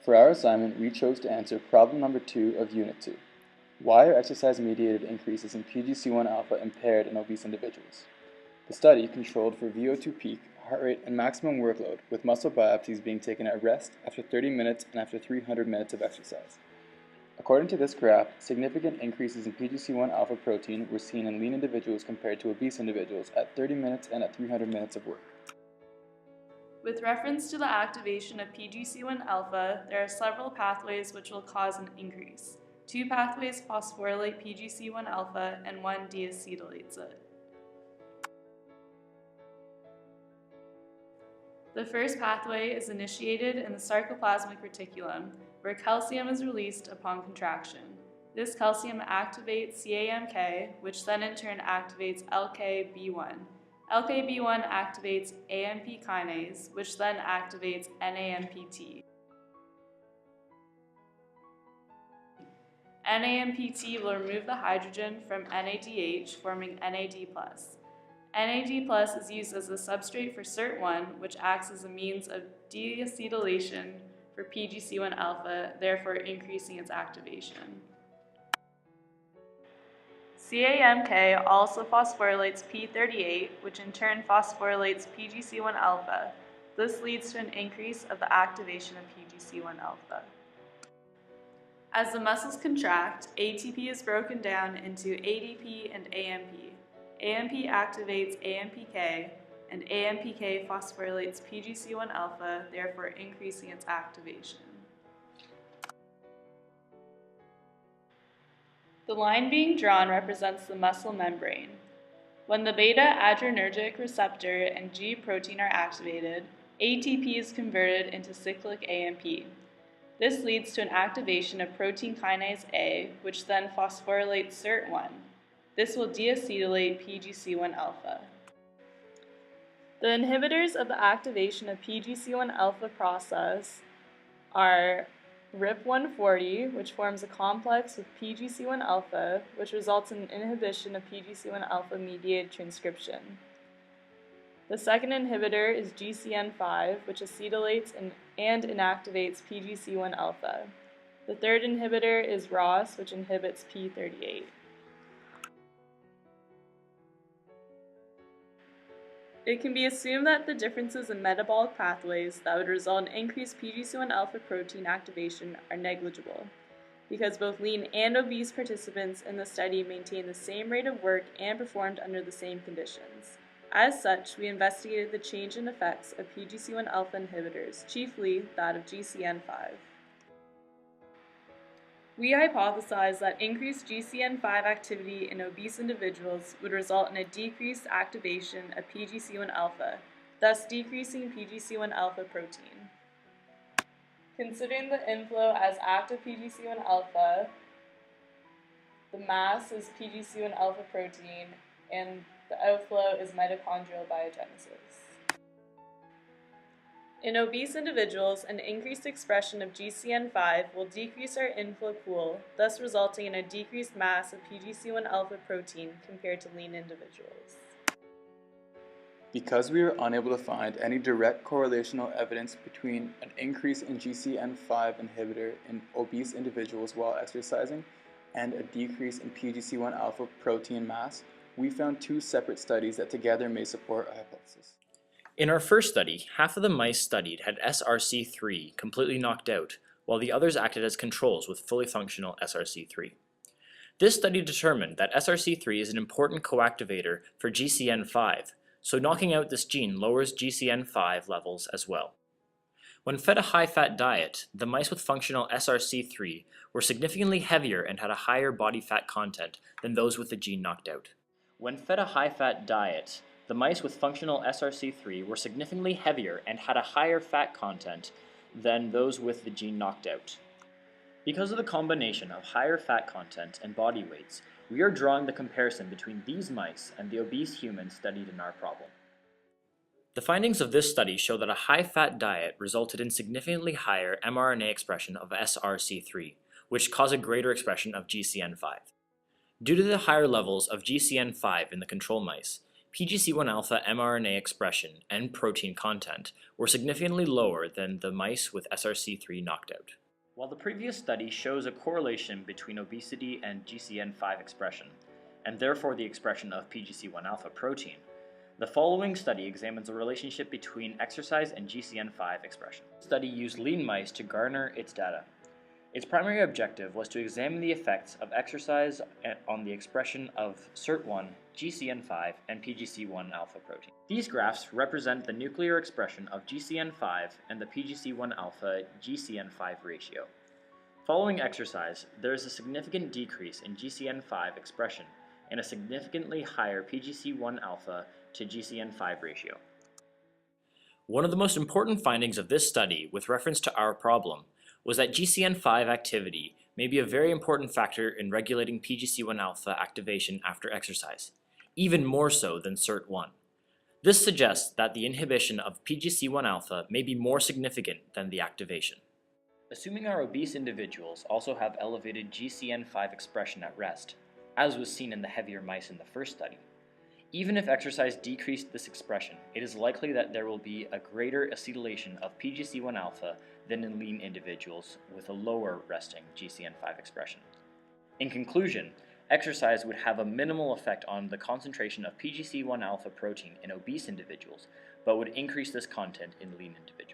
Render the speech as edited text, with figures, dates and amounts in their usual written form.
For our assignment, we chose to answer problem number 2 of Unit 2. Why are exercise-mediated increases in PGC1 alpha impaired in obese individuals? The study controlled for VO2 peak, heart rate, and maximum workload, with muscle biopsies being taken at rest after 30 minutes and after 300 minutes of exercise. According to this graph, significant increases in PGC1 alpha protein were seen in lean individuals compared to obese individuals at 30 minutes and at 300 minutes of work. With reference to the activation of PGC1 alpha, there are several pathways which will cause an increase. 2 pathways phosphorylate PGC1 alpha and 1 deacetylates it. The first pathway is initiated in the sarcoplasmic reticulum, where calcium is released upon contraction. This calcium activates CAMK, which then in turn activates LKB1. LKB1 activates AMP kinase, which then activates NAMPT. NAMPT will remove the hydrogen from NADH, forming NAD+. NAD+ is used as a substrate for SIRT1, which acts as a means of deacetylation for PGC1 alpha, therefore increasing its activation. CAMK also phosphorylates P38, which in turn phosphorylates PGC1 alpha. This leads to an increase of the activation of PGC1 alpha. As the muscles contract, ATP is broken down into ADP and AMP. AMP activates AMPK, and AMPK phosphorylates PGC1 alpha, therefore increasing its activation. The line being drawn represents the muscle membrane. When the beta-adrenergic receptor and G protein are activated, ATP is converted into cyclic AMP. This leads to an activation of protein kinase A, which then phosphorylates SIRT1. This will deacetylate PGC1 alpha. The inhibitors of the activation of PGC1 alpha process are RIP140, which forms a complex with PGC1 alpha, which results in inhibition of PGC1 alpha mediated transcription. The second inhibitor is GCN5, which acetylates and inactivates PGC1 alpha. The third inhibitor is ROS, which inhibits P38. It can be assumed that the differences in metabolic pathways that would result in increased PGC1 alpha protein activation are negligible, because both lean and obese participants in the study maintained the same rate of work and performed under the same conditions. As such, we investigated the change in effects of PGC1 alpha inhibitors, chiefly that of GCN5. We hypothesized that increased GCN5 activity in obese individuals would result in a decreased activation of PGC1 alpha, thus decreasing PGC1 alpha protein. Considering the inflow as active PGC1 alpha, the mass is PGC1 alpha protein, and the outflow is mitochondrial biogenesis. In obese individuals, an increased expression of GCN5 will decrease our inflow pool, thus resulting in a decreased mass of PGC1 alpha protein compared to lean individuals. Because we were unable to find any direct correlational evidence between an increase in GCN5 inhibitor in obese individuals while exercising and a decrease in PGC1 alpha protein mass, we found 2 separate studies that together may support a hypothesis. In our first study, half of the mice studied had SRC3 completely knocked out, while the others acted as controls with fully functional SRC3. This study determined that SRC3 is an important coactivator for GCN5, so knocking out this gene lowers GCN5 levels as well. When fed a high-fat diet, the mice with functional SRC3 were significantly heavier and had a higher body fat content than those with the gene knocked out. When fed a high-fat diet, the mice with functional SRC3 were significantly heavier and had a higher fat content than those with the gene knocked out. Because of the combination of higher fat content and body weights, we are drawing the comparison between these mice and the obese humans studied in our problem. The findings of this study show that a high-fat diet resulted in significantly higher mRNA expression of SRC3, which caused a greater expression of GCN5. Due to the higher levels of GCN5 in the control mice, PGC1 alpha mRNA expression and protein content were significantly lower than the mice with SRC3 knocked out. While the previous study shows a correlation between obesity and GCN5 expression, and therefore the expression of PGC1 alpha protein, the following study examines the relationship between exercise and GCN5 expression. The study used lean mice to garner its data. Its primary objective was to examine the effects of exercise on the expression of SIRT1, GCN5, and PGC1 alpha protein. These graphs represent the nuclear expression of GCN5 and the PGC1 alpha GCN5 ratio. Following exercise, there is a significant decrease in GCN5 expression and a significantly higher PGC1 alpha to GCN5 ratio. One of the most important findings of this study with reference to our problem was that GCN5 activity may be a very important factor in regulating PGC1 alpha activation after exercise, even more so than SIRT1. This suggests that the inhibition of PGC1 alpha may be more significant than the activation. Assuming our obese individuals also have elevated GCN5 expression at rest, as was seen in the heavier mice in the first study, even if exercise decreased this expression, it is likely that there will be a greater acetylation of PGC1 alpha than in lean individuals with a lower resting GCN5 expression. In conclusion, exercise would have a minimal effect on the concentration of PGC1 alpha protein in obese individuals, but would increase this content in lean individuals.